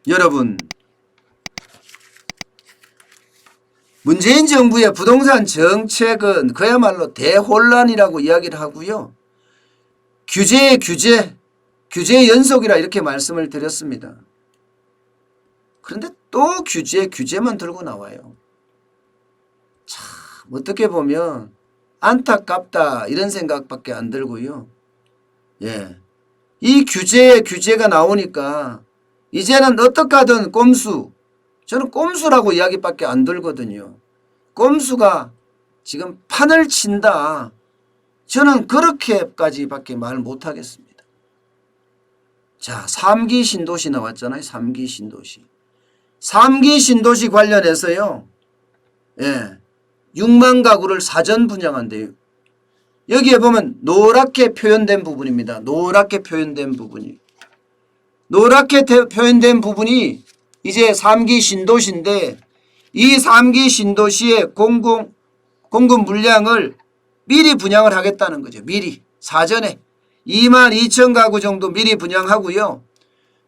여러분, 문재인 정부의 부동산 정책은 그야말로 대혼란이라고 이야기를 하고요. 규제의 규제의 연속이라 이렇게 말씀을 드렸습니다. 그런데 또 규제만 들고 나와요. 참 어떻게 보면 안타깝다 이런 생각밖에 안 들고요. 예, 이 규제가 나오니까 이제는 어떻게 하든 꼼수, 저는 꼼수라고 이야기밖에 안 들거든요. 꼼수가 지금 판을 친다. 저는 그렇게까지밖에 말 못하겠습니다. 자, 3기 신도시 나왔잖아요. 3기 신도시. 3기 신도시 관련해서요. 예, 6만 가구를 사전 분양한대요. 여기에 보면 노랗게 표현된 부분입니다. 노랗게 표현된 부분이. 노랗게 표현된 부분이 이제 3기 신도시인데 이 3기 신도시의 공급 물량을 미리 분양을 하겠다는 거죠. 미리 사전에 22,000 가구 정도 미리 분양하고요.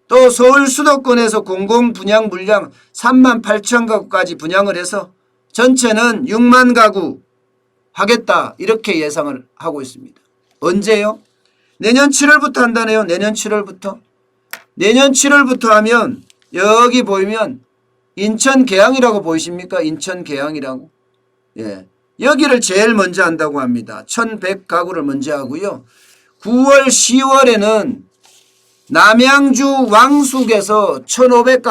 또 서울 수도권에서 공공 분양 물량 38,000 가구까지 분양을 해서 전체는 6만 가구 하겠다 이렇게 예상을 하고 있습니다. 언제요? 내년 7월부터 한다네요. 내년 7월부터. 내년 7월부터 하면 여기 보이면 인천 계양이라고 보이십니까? 인천 계양이라고. 예. 여기를 제일 먼저 한다고 합니다. 1,100 가구를 먼저 하고요. 9월 10월에는 남양주 왕숙에서 1,500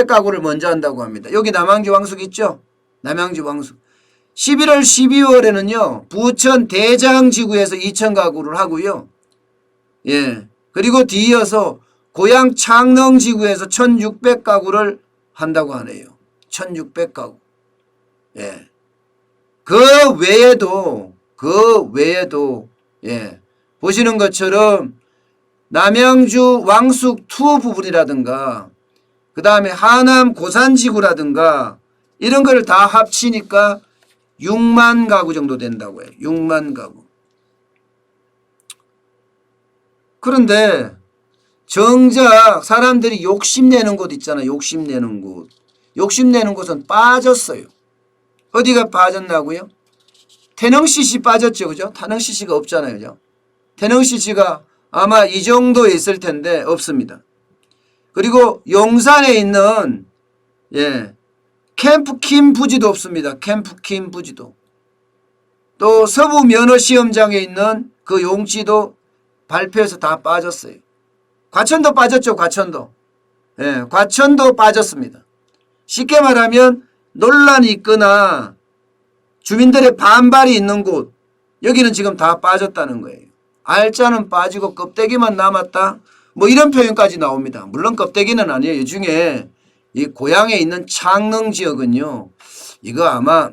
가구를 먼저 한다고 합니다. 여기 남양주 왕숙 있죠? 남양주 왕숙. 11월 12월에는요. 부천 대장지구에서 2,000 가구를 하고요. 예. 그리고 뒤이어서 고양 창릉지구에서 1,600 가구를 한다고 하네요. 1,600 가구. 예. 그 외에도 예. 보시는 것처럼 남양주 왕숙 2 부분이라든가 그 다음에 하남 고산지구라든가 이런 걸 다 합치니까 6만 가구 정도 된다고 해요. 6만 가구. 그런데 정작 사람들이 욕심내는 곳 있잖아요. 욕심내는 곳. 욕심내는 곳은 빠졌어요. 어디가 빠졌나고요? 태릉CC 빠졌죠. 그죠? 태릉CC가 없잖아요. 그죠? 태릉CC가 아마 이 정도에 있을 텐데 없습니다. 그리고 용산에 있는 예, 캠프킴 부지도 없습니다. 캠프킴 부지도. 또 서부 면허시험장에 있는 그 용지도 발표해서 다 빠졌어요. 과천도 빠졌죠. 과천도. 예, 과천도 빠졌습니다. 쉽게 말하면 논란이 있거나 주민들의 반발이 있는 곳 여기는 지금 다 빠졌다는 거예요. 알짜는 빠지고 껍데기만 남았다. 뭐 이런 표현까지 나옵니다. 물론 껍데기는 아니에요. 이 중에 이 고향에 있는 창릉 지역은요. 이거 아마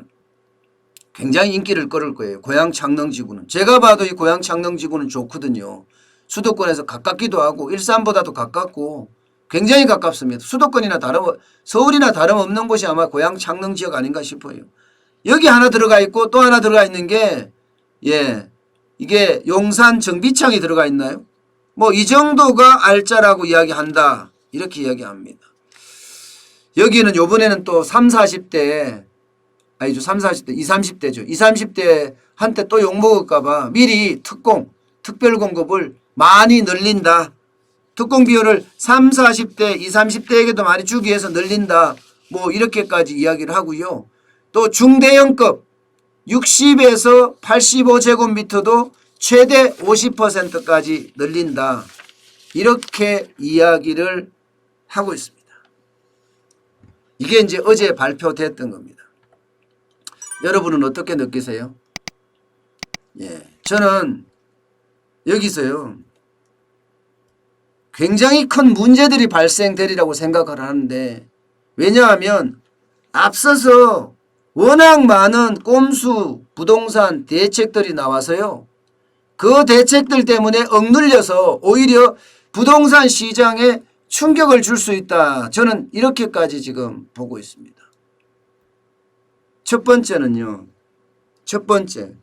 굉장히 인기를 끌을 거예요. 고향 창릉 지구는. 제가 봐도 이 고향 창릉 지구는 좋거든요. 수도권에서 가깝기도 하고 일산보다도 가깝고 굉장히 가깝습니다. 수도권이나 서울이나 다름없는 곳이 아마 고향 창릉 지역 아닌가 싶어요. 여기 하나 들어가 있고 또 하나 들어가 있는 게 예, 이게 용산 정비창이 들어가 있나요? 뭐 이 정도가 알짜라고 이야기한다. 이렇게 이야기합니다. 여기는 요번에는 또 30, 40대 아니죠. 30, 40대 20, 30대죠. 20, 30대 한테 또 욕먹을까 봐 미리 특별 공급을 많이 늘린다. 특공 비율을 30, 40대 20, 30대에게도 많이 주기 위해서 늘린다. 뭐 이렇게까지 이야기를 하고요. 또 중대형급 60에서 85제곱미터도 최대 50%까지 늘린다. 이렇게 이야기를 하고 있습니다. 이게 이제 어제 발표됐던 겁니다. 여러분은 어떻게 느끼세요? 예, 저는 여기서요. 굉장히 큰 문제들이 발생되리라고 생각을 하는데 왜냐하면 앞서서 워낙 많은 꼼수 부동산 대책들이 나와서요. 그 대책들 때문에 억눌려서 오히려 부동산 시장에 충격을 줄 수 있다. 저는 이렇게까지 지금 보고 있습니다. 첫 번째는요. 첫 번째.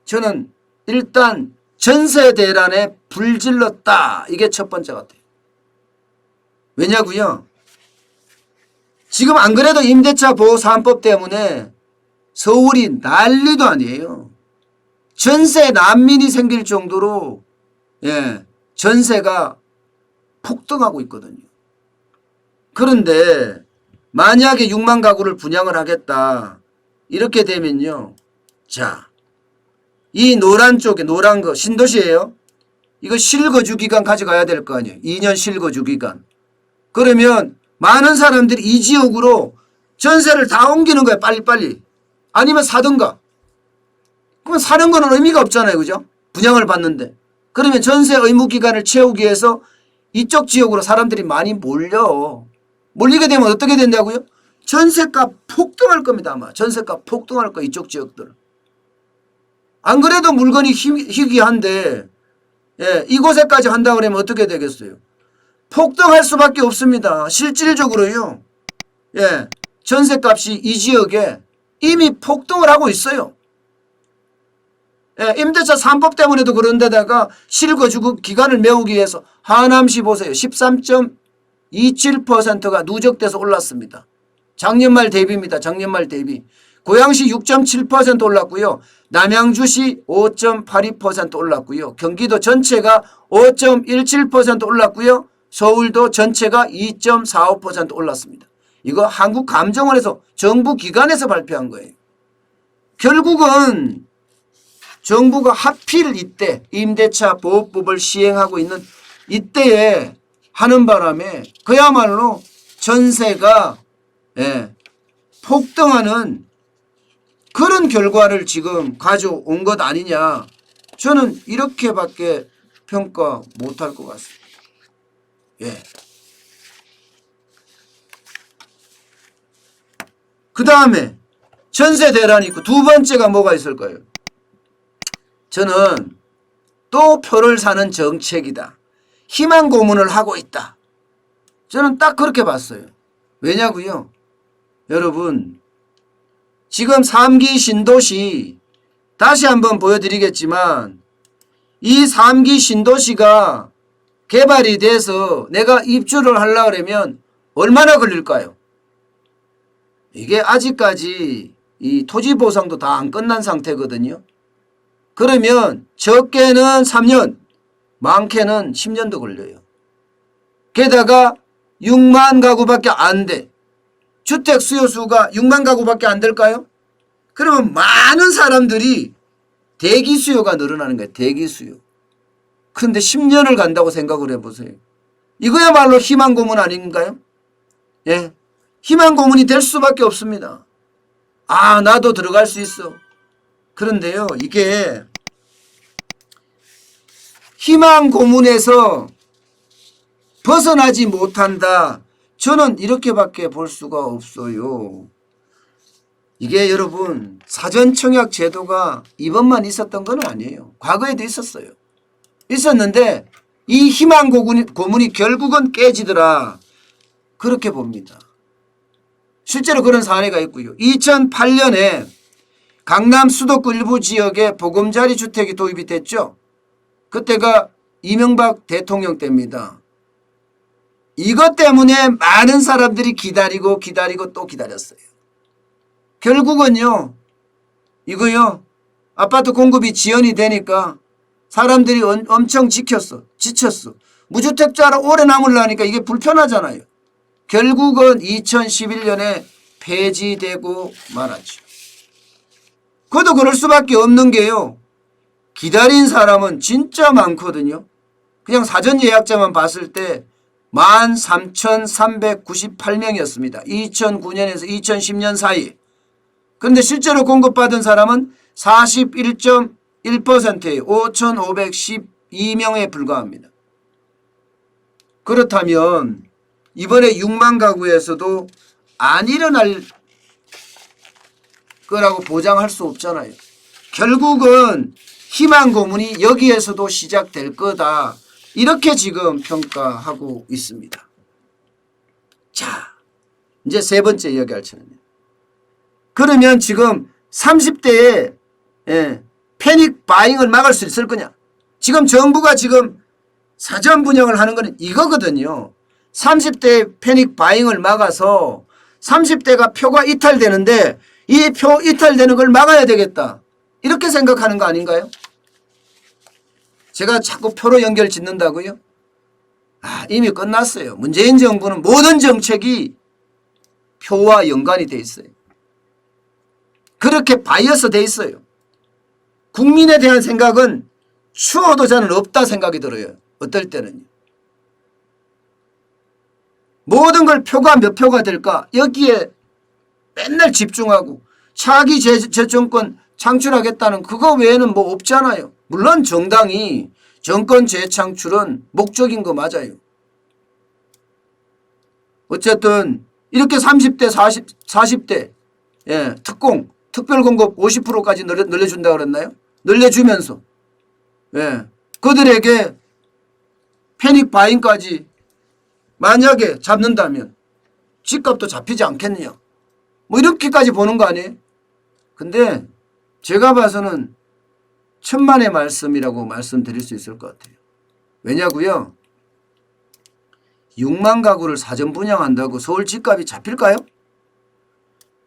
저는 일단 전세 대란에 불질렀다. 이게 첫 번째 같아요. 왜냐고요? 지금 안 그래도 임대차 보호 3법 때문에 서울이 난리도 아니에요. 전세 난민이 생길 정도로 전세가 폭등하고 있거든요. 그런데 만약에 6만 가구를 분양을 하겠다 이렇게 되면요. 자, 이 노란 쪽에 노란 거 신도시예요. 이거 실거주 기간 가져가야 될 거 아니에요. 2년 실거주 기간. 그러면 많은 사람들이 이 지역으로 전세를 다 옮기는 거야. 빨리빨리. 아니면 사든가. 그러면 사는 거는 의미가 없잖아요. 그죠? 분양을 받는데. 그러면 전세 의무 기간을 채우기 위해서 이쪽 지역으로 사람들이 많이 몰리게 되면 어떻게 된다고요? 전세값 폭등할 겁니다. 아마 전세값 폭등할 거예요. 이쪽 지역들은. 안 그래도 물건이 희귀한데 이곳에까지 한다 그러면 어떻게 되겠어요? 폭등할 수밖에 없습니다. 실질적으로요. 전세값이 이 지역에 이미 폭등을 하고 있어요. 임대차 3법 때문에도 그런데다가 실거주 기간을 메우기 위해서 하남시 보세요. 13.27%가 누적돼서 올랐습니다. 작년 말 대비입니다. 작년 말 대비. 고양시 6.7% 올랐고요. 남양주시 5.82% 올랐고요. 경기도 전체가 5.17% 올랐고요. 서울도 전체가 2.45% 올랐습니다. 이거 한국감정원에서 정부 기관에서 발표한 거예요. 결국은 정부가 하필 이때 임대차 보호법을 시행하고 있는 이때에 하는 바람에 그야말로 전세가 폭등하는 그런 결과를 지금 가져온 것 아니냐. 저는 이렇게밖에 평가 못할 것 같습니다. 그 다음에 전세 대란이 있고 두 번째가 뭐가 있을까요? 저는 또 표를 사는 정책이다. 희망 고문을 하고 있다. 저는 딱 그렇게 봤어요. 왜냐고요? 여러분 지금 3기 신도시 다시 한번 보여드리겠지만 이 3기 신도시가 개발이 돼서 내가 입주를 하려고 그러면 얼마나 걸릴까요? 이게 아직까지 이 토지 보상도 다 안 끝난 상태거든요. 그러면 적게는 3년, 많게는 10년도 걸려요. 게다가 6만 가구밖에 안 돼. 주택 수요수가 6만 가구밖에 안 될까요? 그러면 많은 사람들이 대기 수요가 늘어나는 거예요. 대기 수요. 그런데 10년을 간다고 생각을 해보세요. 이거야말로 희망 고문 아닌가요? 희망 고문이 될 수밖에 없습니다. 아, 나도 들어갈 수 있어. 그런데요, 이게 희망 고문에서 벗어나지 못한다. 저는 이렇게밖에 볼 수가 없어요. 이게 여러분 사전 청약 제도가 이번만 있었던 건 아니에요. 과거에도 있었어요. 있었는데 이 희망 고문이 결국은 깨지더라. 그렇게 봅니다. 실제로 그런 사례가 있고요. 2008년에 강남 수도권 일부 지역에 보금자리 주택이 도입이 됐죠. 그때가 이명박 대통령 때입니다. 이것 때문에 많은 사람들이 기다리고 또 기다렸어요. 결국은요. 이거요. 아파트 공급이 지연이 되니까 사람들이 엄청 지쳤어. 무주택자로 오래 남으려니까 이게 불편하잖아요. 결국은 2011년에 폐지되고 말았죠. 그것도 그럴 수밖에 없는 게요. 기다린 사람은 진짜 많거든요. 그냥 사전 예약자만 봤을 때 13,398명이었습니다. 2009년에서 2010년 사이. 그런데 실제로 공급받은 사람은 41.1%예요. 5,512명에 불과합니다. 그렇다면 이번에 6만 가구에서도 안 일어날 거라고 보장할 수 없잖아요. 결국은 희망 고문이 여기에서도 시작될 거다. 이렇게 지금 평가하고 있습니다. 자, 이제 세 번째 이야기할 차례입니다. 그러면 지금 30대에 패닉 바잉을 막을 수 있을 거냐? 지금 정부가 지금 사전 분양을 하는 거는 이거거든요. 30대 패닉 바잉을 막아서 30대가 표가 이탈되는데 이 표 이탈되는 걸 막아야 되겠다. 이렇게 생각하는 거 아닌가요? 제가 자꾸 표로 연결 짓는다고요? 이미 끝났어요. 문재인 정부는 모든 정책이 표와 연관이 돼 있어요. 그렇게 바이어스 돼 있어요. 국민에 대한 생각은 추워도 저는 없다 생각이 들어요. 어떨 때는요. 모든 걸 표가 몇 표가 될까 여기에 맨날 집중하고 차기 재정권 창출하겠다는 그거 외에는 뭐 없잖아요. 물론 정당이 정권 재창출은 목적인 거 맞아요. 어쨌든 이렇게 30대 40대 특공 특별공급 50%까지 늘려준다고 그랬나요? 늘려주면서 그들에게 패닉 바잉까지 만약에 잡는다면 집값도 잡히지 않겠느냐. 뭐 이렇게까지 보는 거 아니에요? 근데 제가 봐서는 천만의 말씀이라고 말씀드릴 수 있을 것 같아요. 왜냐고요? 6만 가구를 사전 분양한다고 서울 집값이 잡힐까요?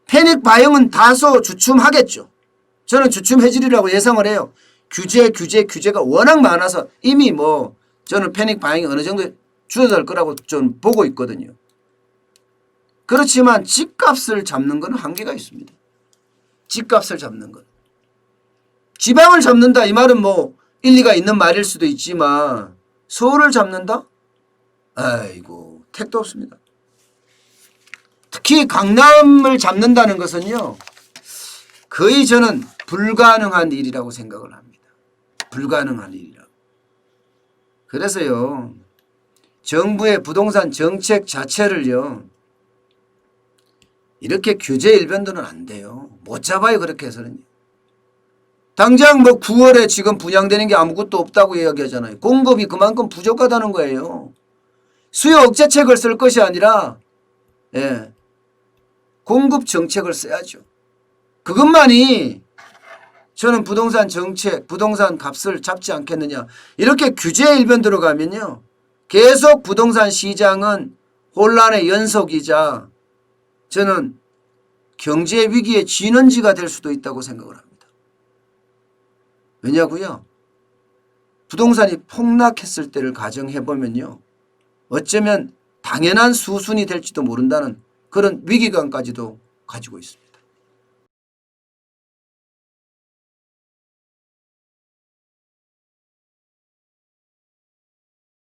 패닉 바잉은 다소 주춤하겠죠. 저는 주춤 해지리라고 예상을 해요. 규제가 워낙 많아서 이미 뭐 저는 패닉 바잉이 어느 정도 줄어들 거라고 좀 보고 있거든요. 그렇지만 집값을 잡는 건 한계가 있습니다. 집값을 잡는 건. 지방을 잡는다 이 말은 뭐 일리가 있는 말일 수도 있지만 서울을 잡는다? 아이고 택도 없습니다. 특히 강남을 잡는다는 것은요. 거의 저는 불가능한 일이라고 생각을 합니다. 불가능한 일이라고. 그래서요. 정부의 부동산 정책 자체를요. 이렇게 규제 일변도는 안 돼요. 못 잡아요. 그렇게 해서는요. 당장 뭐 9월에 지금 분양되는 게 아무것도 없다고 이야기하잖아요. 공급이 그만큼 부족하다는 거예요. 수요 억제책을 쓸 것이 아니라 공급 정책을 써야죠. 그것만이 저는 부동산 정책, 부동산 값을 잡지 않겠느냐. 이렇게 규제 일변 들어가면요. 계속 부동산 시장은 혼란의 연속이자 저는 경제 위기의 진원지가 될 수도 있다고 생각을 합니다. 왜냐고요? 부동산이 폭락했을 때를 가정해보면요. 어쩌면 당연한 수순이 될지도 모른다는 그런 위기감까지도 가지고 있습니다.